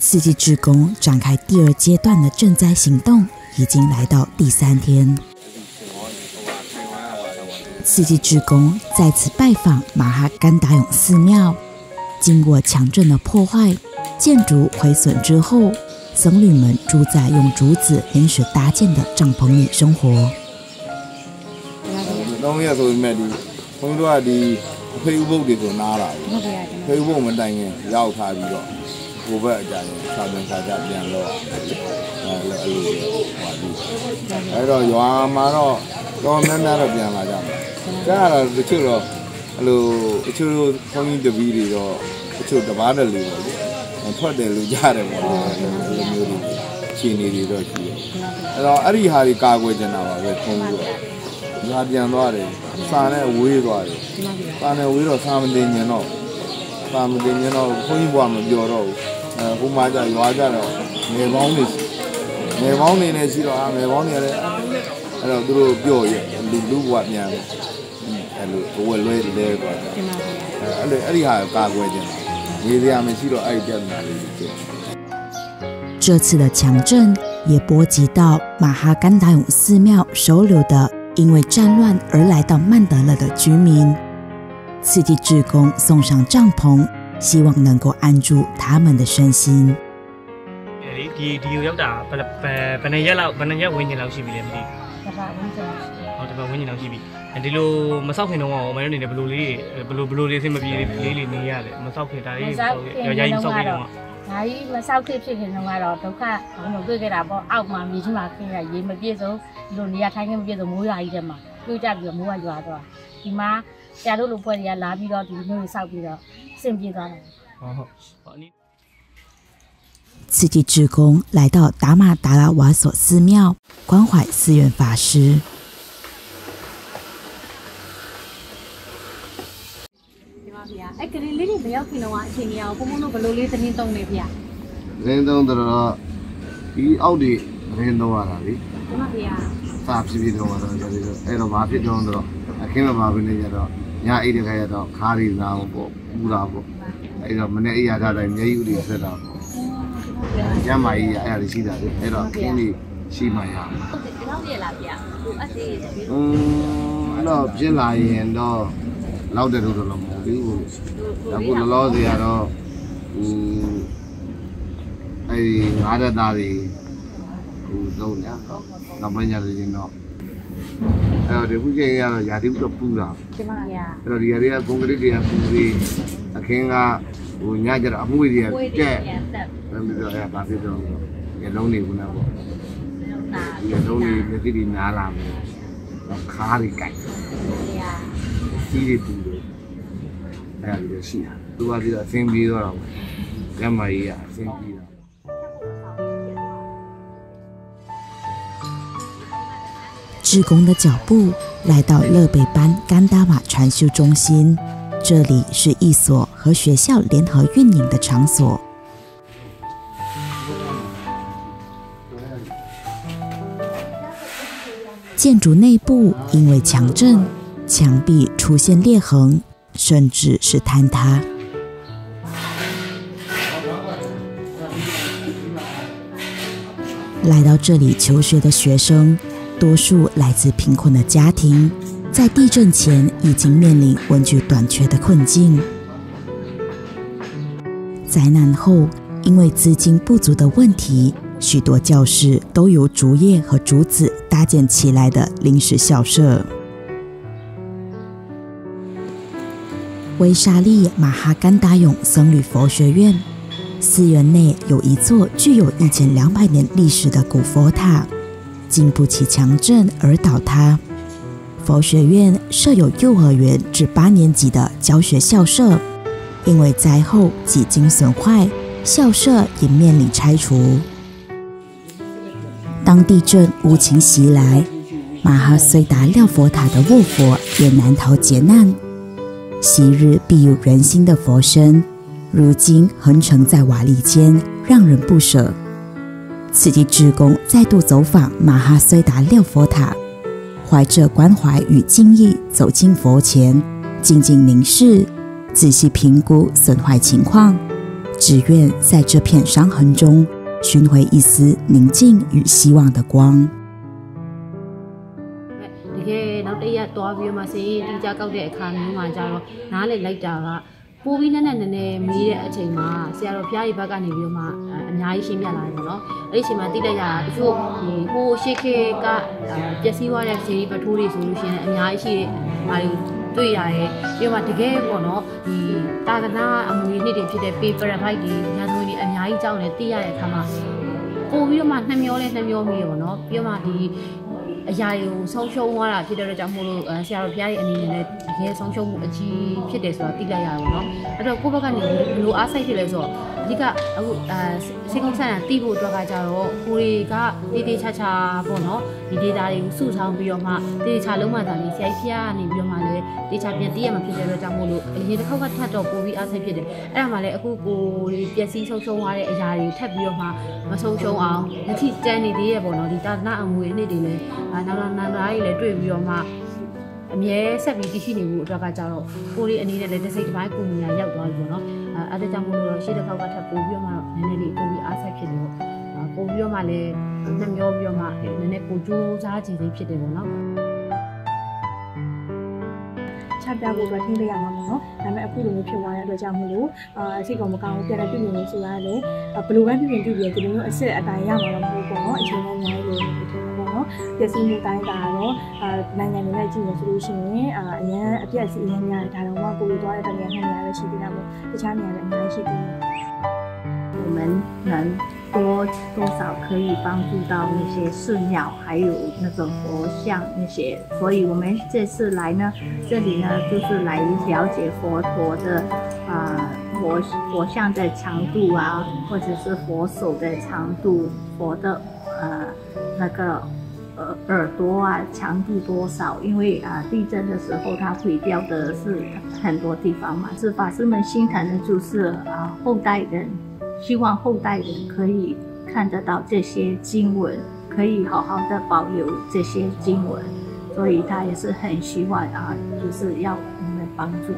慈济志工展开第2阶段的赈灾行动，已经来到第3天。慈济志工再次拜访马哈甘达永寺庙，经过强震的破坏，建筑毁损之后，僧侣们住在用竹子临时搭建的帐篷里生活。ဖေးဥပုပ်တွေကိုနားလာတယ်။ဖေးဥပုပ်မတိုင်ရင်ရောက်ထားပြီးတော့ကိုဘက်အကြရင်စာပြန်စာကြပြန်တော့အဲ့လိုဟောပြီးအဲ့တော့ရွာမှာတော့တော်များများတော့ပြန်လာကြမှာ။ကြားရတာတချို့တော့အဲ့လိုတချို့ဘုန်းကြီးတပီးတွေတော့တချို့တပားတယ်လို့ပေါ့လေ။ထွက်တယ်လို့ကြားတယ်ပေါ့လေ။အဲ့လိုမျိုးတွေခြေနေတွေတော့ရှိတယ်။အဲ့တော့အဲ့ဒီဟာတွေကာကွယ်ကြတာပါပဲဘုန်းကြီးက။ရွာပြန်သွားတယ်။စာနဲ့ဝေးသွားတယ်။စာနဲ့ဝေးတော့စာမတင်ရင်တော့ဘုန်းကြီးဘွားမပြောတော့ဘူး။ဟိုမှာကြရွာကြတော့ငယ်ပေါင်းနေနဲ့ရှိတော့ငယ်ပေါင်းနေရတယ်။အဲ့တော့သူတို့ပြောရလူဘွားပြန်တယ်။အဲ့လိုဘဝလွဲသွားတာ။အဲ့ဒီဟာကာကွယ်ကြတာ။နေစရာမရှိတော့အဲ့ဒီပြဿနာလေးဖြစ်。这次的强震也波及到马哈甘达永寺庙收留的因为战乱而来到曼德勒的居民，慈济志工送上帐篷，希望能够安住他们的身心。ဒီရောက်တာဘယ်နှစ်ရက်ဝန်းကျင်လောက်ရှိပြီလဲမသိဘူး။တစ်ပတ်ဝန်းကျင်လောက်ရှိပြီ။ဒီလိုမဆောက်ခင်တော့အမေတို့အနေနဲ့ဘယ်လိုလေးအဆင်မပြေလေးနေရတယ်။မဆောက်ခင်ဒါလေးရာကြီးဆောက်ပြီးတော့ဒါကြီးမဆောက်ဖြစ်ခင်တုန်းကတော့ဒုက္ခဘုံတွေ့ခဲ့တာပေါ့အောက်မှာမြေကြီးမှာခင်းရရေမပြည့်စုံဒီလိုနေရာထိုင်ခင်းမပြည့်စုံမိုးရွာကြီးထဲမှာတွေ့ကြပြီးတော့မိုးရွာသွားဒီမှာဆရာတို့လိုဖွဲ့တွေကလာပြီးတော့ဒီမျိုးတွေဆောက်ပြီးတော့အဆင်ပြေသွားတယ်慈济志工来到达玛达拉瓦索寺庙关怀寺院法师。အဲ့ကလေးလေးတွေမရောက်ခင်တော့အချိန်ကြီးအောင်ဘုံဘုံတို့ဘယ်လိုလေးသတင်းသုံးနေဗျာသတင်းသုံးတော့ဒီအောက်တွေသတင်းသုံးရတာလေမှန်ပါဗျာစာဖြစ်ပြီးတော့အဲ့တော့ဘာဖြစ်တော့အခင်းမပါဘဲနဲ့ကြတော့ညအိတ်တခါရတော့ခါးရီနာပေါ့ပူတာပေါ့အဲ့တော့မနေ့အိယာထားတိုင်းမျက်ရည်တွေဆက်တာပေါ့ကျမ်းမာကြီးအဲ့ဒါလေးရှိတာလေအဲ့တော့ခင်းလေးရှိမှရအောင်ဟုတ်တယ်ဒီလောက်ပြည့်လားဗျာဟိုအသေးတော့ပြင်းလာရင်တော့လောက်တယ်လို့တော့မဟုတ်ဘူးအခုလောဆယ်ကတော့အဲ့ငါးရက်သားတွေတော့ညတော့နောက်ပိုင်းညတွေချင်းတော့အဲ့တော့ဒီခုချိန်ကတော့ယာတိတော့ပူတာဒီမှာဗျာအဲ့တော့ဒီယာတွေကကွန်ကရစ်တွေကပူပြီးအခင်းကညကြတော့အမှုတွေကကျက်အဲ့လိုတော့အဲ့ဘာဖြစ်တော့ရလုံးနေဘူးလားပေါ့ရလုံးနေမျက်စိတွေနားလာမယ်ခါးတွေကြိုက်ဗျာစီးတွေပူတယ်အဲ့ဒါတွေရှိတာသူကပြီးတော့အဆင်ပြေတော့တာပေါ့ကျမ်းမာကြီးကအဆင်ပြေတာ志工的脚步来到乐北班甘达玛传修中心，这里是一所和学校联合运营的场所。建筑内部因为强震，墙壁出现裂痕，甚至是坍塌。来到这里求学的学生，多数来自贫困的家庭，在地震前已经面临文具短缺的困境。灾难后，因为资金不足的问题，许多教室都由竹叶和竹子搭建起来的临时校舍。威沙利马哈甘达永僧侣佛学院，寺院内有一座具有1200年历史的古佛塔，经不起强震而倒塌。佛学院设有幼儿园至8年级的教学校舍，因为灾后几经损坏，校舍也面临拆除。当地震无情袭来，马哈虽达廖佛塔的卧佛也难逃劫难。昔日必有人心的佛身，如今横陈在瓦砾间，让人不舍。慈济志工再度走访马哈虽达廖佛塔，怀着关怀与敬意走进佛前，静静凝视，仔细评估损坏情况，只愿在这片伤痕中寻回一丝宁静与希望的光。တကယ်နောက်တစ်ရက်သွားပြီးမှစရင်တီးကြကောက်တဲ့အခါမျိုးမှာကြတော့နားလေလိုက်တာကပိုးပြီးနဲ့နည်းနည်းမေးတဲ့အချိန်မှာဆရာတော်ဖျားကြီးဘက်ကနေပြီးတော့မှအများကြီးရှင်းပြလာတယ်ပေါ့နော်အဲ့ဒီအချိန်မှာတိလိုက်ရတာတချို့ဒီဟိုရှေ့ခေတ်ကပျက်စီးသွားတဲ့ဇေဒီပထိုးတွေဆိုလို့ရှိရင်အများကြီးရှိတဲ့ဟာတွေတွေ့ရတယ်ပြီးတော့တကယ်ပေါ့နော်ဒီတာသနာအမွေနှစ်တွေဖြစ်တဲ့ paper bite တွေညာသွင်းတွေအများကြီးကြောင်းတယ်သိရတဲ့အခါမှာပို့ပြီးတော့မှနှမျောလဲနှမျောမိရပေါ့နော်ပြီးတော့မှဒီအရာတွေကိုဆုံးရှုံးသွားတာဖြစ်တဲ့အတွက်ကြောင့်မို့လို့ဆရာတော်ဘုရားရဲ့အနေနဲ့လည်းတကယ်ဆုံးရှုံးမှုအကြီးဖြစ်တယ်ဆိုတာသိလိုက်ရပါတော့။အဲ့တော့ကိုယ့်ဘက်ကနေဘယ်လိုအားစိတ်ဖြစ်လဲဆိုတော့အဓိကအခုစိတ်ကောင်းဆန္ဒတီးဖို့အတွက်ကကြတော့ကိုတွေကတေးသေးချာချာပေါ့နော်ဒီ data တွေကိုစုဆောင်းပြီးတော့မှတေးချာလုံးမှသာလေဆရာကြီးဖျားကနေပြီးတော့မှလည်းတေးချာပြန်တီးရမှာဖြစ်တဲ့အတွက်ကြောင့်မို့လို့အရင်တစ်ခေါက်ကထပ်တော့ပို့ပြီးအားစိတ်ဖြစ်တယ်။အဲ့ဒါမှလည်းအခုကိုတွေပျက်စီးဆုံးရှုံးသွားတဲ့အရာတွေထပ်ပြီးတော့မှမဆုံးရှုံးအောင်လက်ထိတန်းနေသေးရဲ့ပေါ့နော်ဒီတာနာအငွေအနှစ်တွေလည်းနာနာကြီးလည်းတွေ့ပြီးတော့မှအမြဲဆက်ပြီးတည်ရှိနေမှုအတွက်ကကြတော့ကိုရီအနေနဲ့လည်းတစ်စိတ်တစ်ပိုင်းကိုမြင်ရရောက်သွားပြီပေါ့နော်အဲ့ဒါကြောင့်မို့လို့ရှေ့တစ်ခေါက်ကထပ်ပို့ပြီးတော့မှနည်းနည်းလေးပို့ပြီးအားဆက်ဖြစ်တယ်ပေါ့ပို့ပြီးတော့မှလည်းနှမျောပြီးတော့မှနည်းနည်းကိုကြိုးစားကြည့်သေးဖြစ်တယ်ပေါ့နော်ချပြဖို့အတွက်ထင်းပေးရမှာပေါ့နော်ဒါပေမဲ့အခုလိုမျိုးဖြစ်သွားတဲ့အတွက်ကြောင့်မို့လို့စိတ်ကောမကောင်းဘူးပြတဲ့ပြည်နေဆိုတာလည်းဘယ်လိုပဲပြည်နေပြည်ပြီးဒီလိုမျိုးအစ်စ်အတိုင်းရမှာတော့မဟုတ်ပေါ့နော်အချိန်နဲ့အများကြီးလို့ဖြစ်တယ်ပေါ့နော်ပျက်စီးမှုတိုင်းတာတော့နိုင်ငံတွေနဲ့ကြည့်ရဆိုလို့ရှိရင်အရင်အပြည့်အစီအရင်များတယ်ဒါတော့မှကိုယ်သွားတဲ့တနေရာနှစ်နေရာပဲရှိသေးတာပေါ့တခြားနေရာလည်းအများကြီးရှိသေးတယ်我们能多少可以帮助到那些寺庙，还有那种佛像那些，所以我们这次来呢，这里呢就是来了解佛陀的佛像的长度啊，或者是佛手的长度，佛的那个耳朵啊长度多少？因为地震的时候它毁掉的是很多地方嘛，是法师们心疼的就是后代人。希望后代人可以看得到这些经文，可以好好的保留这些经文，所以他也是很希望就是要我们帮助。